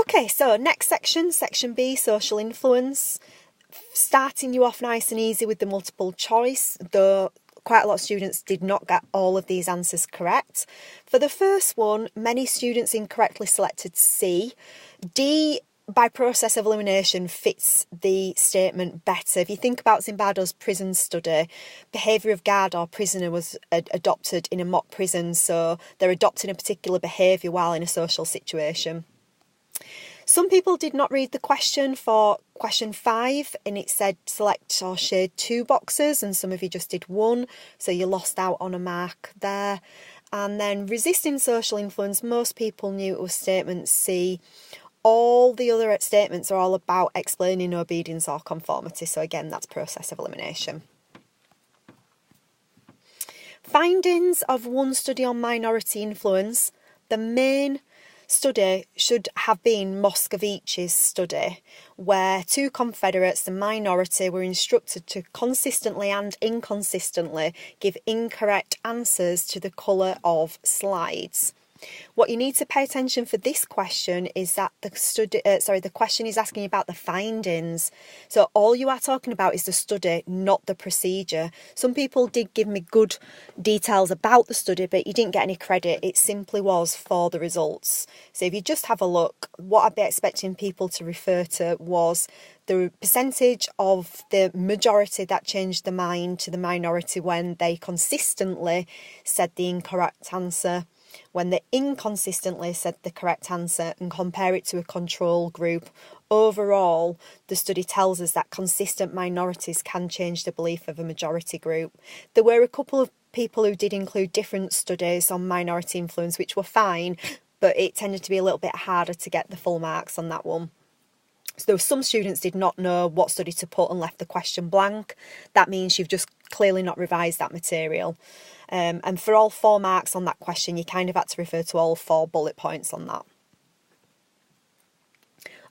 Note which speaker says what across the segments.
Speaker 1: Okay, so next section, section B, social influence. Starting you off nice and easy with the multiple choice, though quite a lot of students did not get all of these answers correct. For the first one, many students incorrectly selected C. D, by process of elimination, fits the statement better. If you think about Zimbardo's prison study, behaviour of guard or prisoner was adopted in a mock prison, so they're adopting a particular behaviour while in a social situation. Some people did not read the question for question 5, and it said select or shade 2 boxes, and some of you just did 1, so you lost out on a mark there. And then resisting social influence, most people knew it was statement C. All the other statements are all about explaining obedience or conformity, so again, that's process of elimination. Findings of one study on minority influence. The main study should have been Moscovici's study, where 2 Confederates, the minority, were instructed to consistently and inconsistently give incorrect answers to the colour of slides. What you need to pay attention for this question is that the question is asking about the findings. So all you are talking about is the study, not the procedure. Some people did give me good details about the study, but you didn't get any credit. It simply was for the results. So if you just have a look, what I'd be expecting people to refer to was the percentage of the majority that changed their mind to the minority when they consistently said the incorrect answer, when they inconsistently said the correct answer, and compare it to a control group. Overall, the study tells us that consistent minorities can change the belief of a majority group. There were a couple of people who did include different studies on minority influence, which were fine, but it tended to be a little bit harder to get the full marks on that one. So some students did not know what study to put and left the question blank. That means you've just clearly not revised that material. And for all 4 marks on that question, you kind of had to refer to all 4 bullet points on that.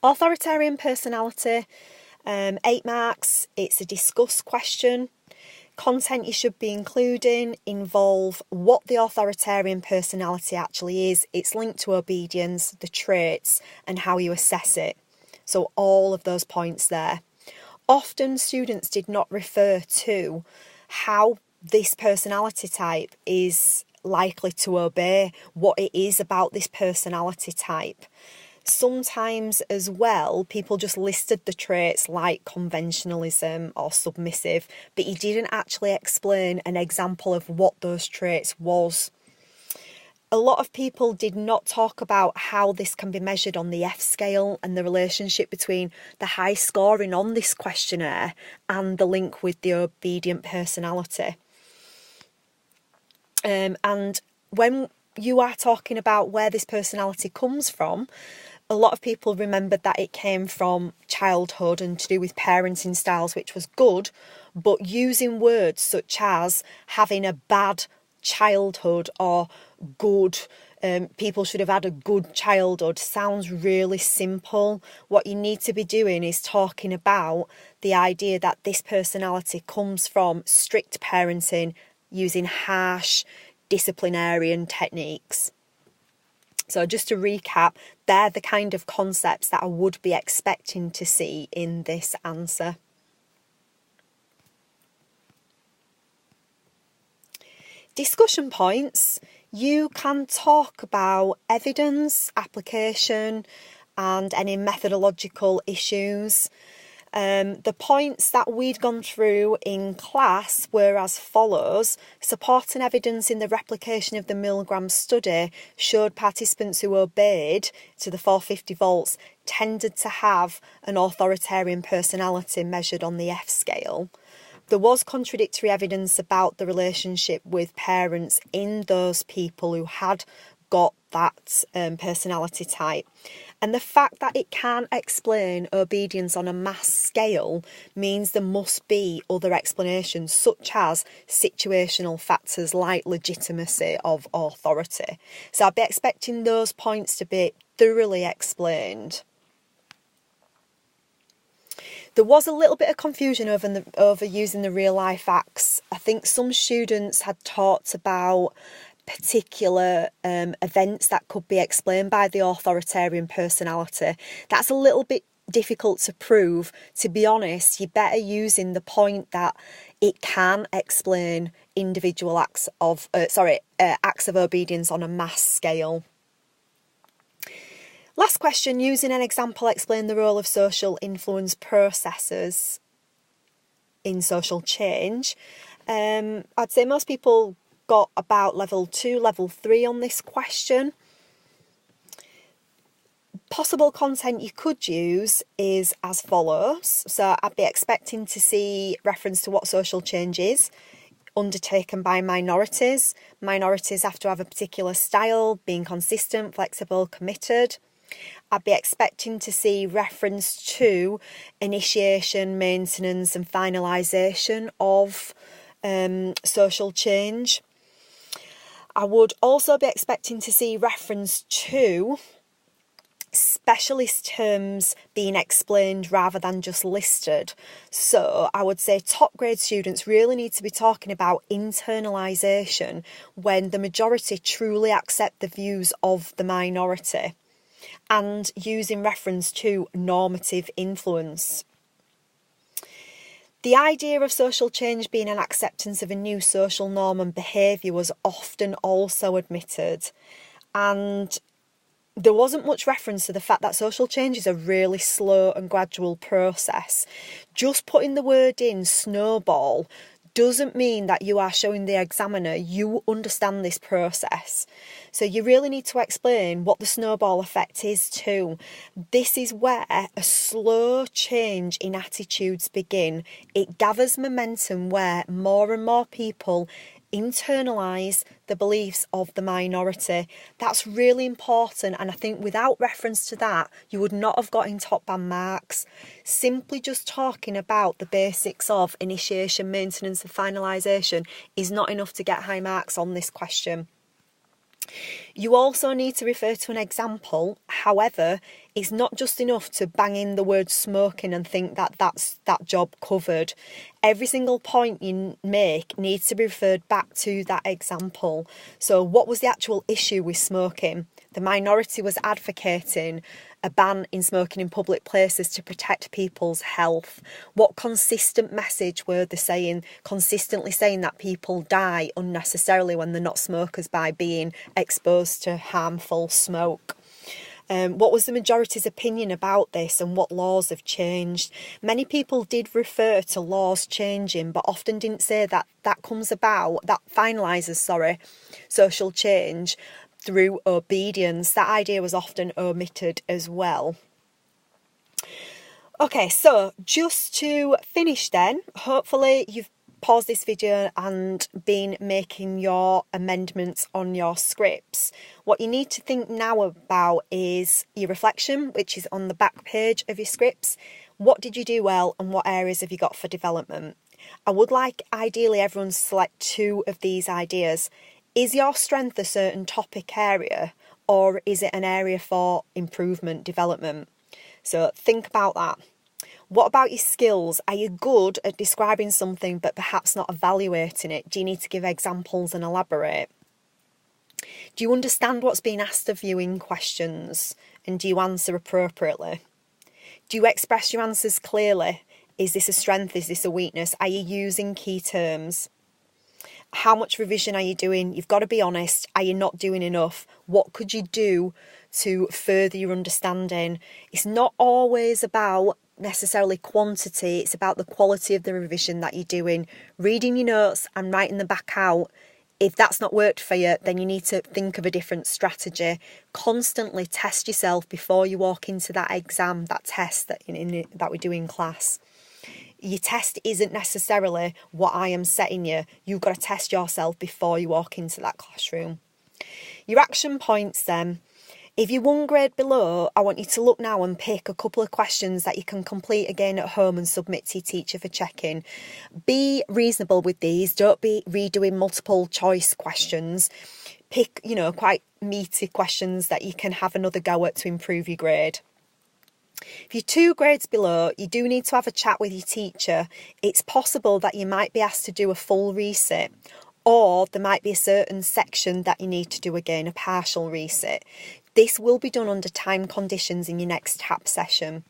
Speaker 1: Authoritarian personality, 8 marks. It's a discuss question. Content you should be including involve what the authoritarian personality actually is. It's linked to obedience, the traits, and how you assess it. So all of those points there. Often students did not refer to how this personality type is likely to obey, what it is about this personality type. Sometimes as well, people just listed the traits like conventionalism or submissive, but you didn't actually explain an example of what those traits was. A lot of people did not talk about how this can be measured on the F scale and the relationship between the high scoring on this questionnaire and the link with the obedient personality. And when you are talking about where this personality comes from, a lot of people remembered that it came from childhood and to do with parenting styles, which was good, but using words such as having a bad childhood or good, people should have had a good childhood, sounds really simple. What you need to be doing is talking about the idea that this personality comes from strict parenting, using harsh disciplinarian techniques. So just to recap, they're the kind of concepts that I would be expecting to see in this answer. Discussion points. You can talk about evidence, application, and any methodological issues. The points that we'd gone through in class were as follows. Supporting evidence in the replication of the Milgram study showed participants who obeyed to the 450 volts tended to have an authoritarian personality measured on the F scale. There was contradictory evidence about the relationship with parents in those people who had got that personality type. And the fact that it can explain obedience on a mass scale means there must be other explanations, such as situational factors like legitimacy of authority. So I'd be expecting those points to be thoroughly explained. There was a little bit of confusion over using the real life acts. I think some students had talked about particular events that could be explained by the authoritarian personality. That's a little bit difficult to prove. To be honest, you're better using the point that it can explain individual acts of obedience on a mass scale. Last question, using an example, explain the role of social influence processes in social change. I'd say most people got about level 2, level 3 on this question. Possible content you could use is as follows. So I'd be expecting to see reference to what social change is undertaken by minorities. Minorities have to have a particular style, being consistent, flexible, committed. I'd be expecting to see reference to initiation, maintenance and finalisation of social change. I would also be expecting to see reference to specialist terms being explained rather than just listed. So I would say top grade students really need to be talking about internalisation when the majority truly accept the views of the minority, and using reference to normative influence. The idea of social change being an acceptance of a new social norm and behaviour was often also admitted, and there wasn't much reference to the fact that social change is a really slow and gradual process. Just putting the word in snowball doesn't mean that you are showing the examiner you understand this process. So you really need to explain what the snowball effect is too. This is where a slow change in attitudes begin. It gathers momentum where more and more people internalise the beliefs of the minority. That's really important, and I think without reference to that, you would not have got in top band marks. Simply just talking about the basics of initiation, maintenance and finalisation is not enough to get high marks on this question. You also need to refer to an example. However, it's not just enough to bang in the word smoking and think that that's that job covered. Every single point you make needs to be referred back to that example. So what was the actual issue with smoking? The minority was advocating a ban in smoking in public places to protect people's health. What consistent message were they saying? Consistently saying that people die unnecessarily when they're not smokers by being exposed to harmful smoke. What was the majority's opinion about this and what laws have changed? Many people did refer to laws changing, but often didn't say that finalises social change through obedience. That idea was often omitted as well. Okay, so just to finish then, hopefully you've paused this video and been making your amendments on your scripts. What you need to think now about is your reflection, which is on the back page of your scripts. What did you do well and what areas have you got for development? I would like ideally everyone to select 2 of these ideas. Is your strength a certain topic area, or is it an area for improvement, development? So think about that. What about your skills? Are you good at describing something but perhaps not evaluating it? Do you need to give examples and elaborate? Do you understand what's being asked of you in questions? And do you answer appropriately? Do you express your answers clearly? Is this a strength? Is this a weakness? Are you using key terms? How much revision are you doing? You've got to be honest. Are you not doing enough? What could you do to further your understanding? It's not always about necessarily quantity, it's about the quality of the revision that you're doing. Reading your notes and writing them back out. If that's not worked for you, then you need to think of a different strategy. Constantly test yourself before you walk into that exam, that test that we do in class. Your test isn't necessarily what I am setting you. You've got to test yourself before you walk into that classroom. Your action points then. If you're 1 grade below, I want you to look now and pick a couple of questions that you can complete again at home and submit to your teacher for checking. Be reasonable with these. Don't be redoing multiple choice questions. Pick, quite meaty questions that you can have another go at to improve your grade. If you're 2 grades below, you do need to have a chat with your teacher. It's possible that you might be asked to do a full resit, or there might be a certain section that you need to do again, a partial resit. This will be done under time conditions in your next TAP session.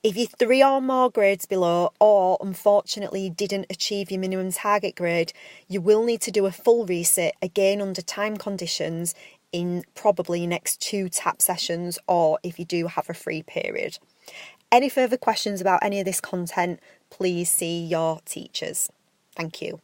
Speaker 1: If you're 3 or more grades below, or unfortunately you didn't achieve your minimum target grade, you will need to do a full resit again under time conditions in probably your next 2 TAP sessions, or if you do have a free period. Any further questions about any of this content, please see your teachers. Thank you.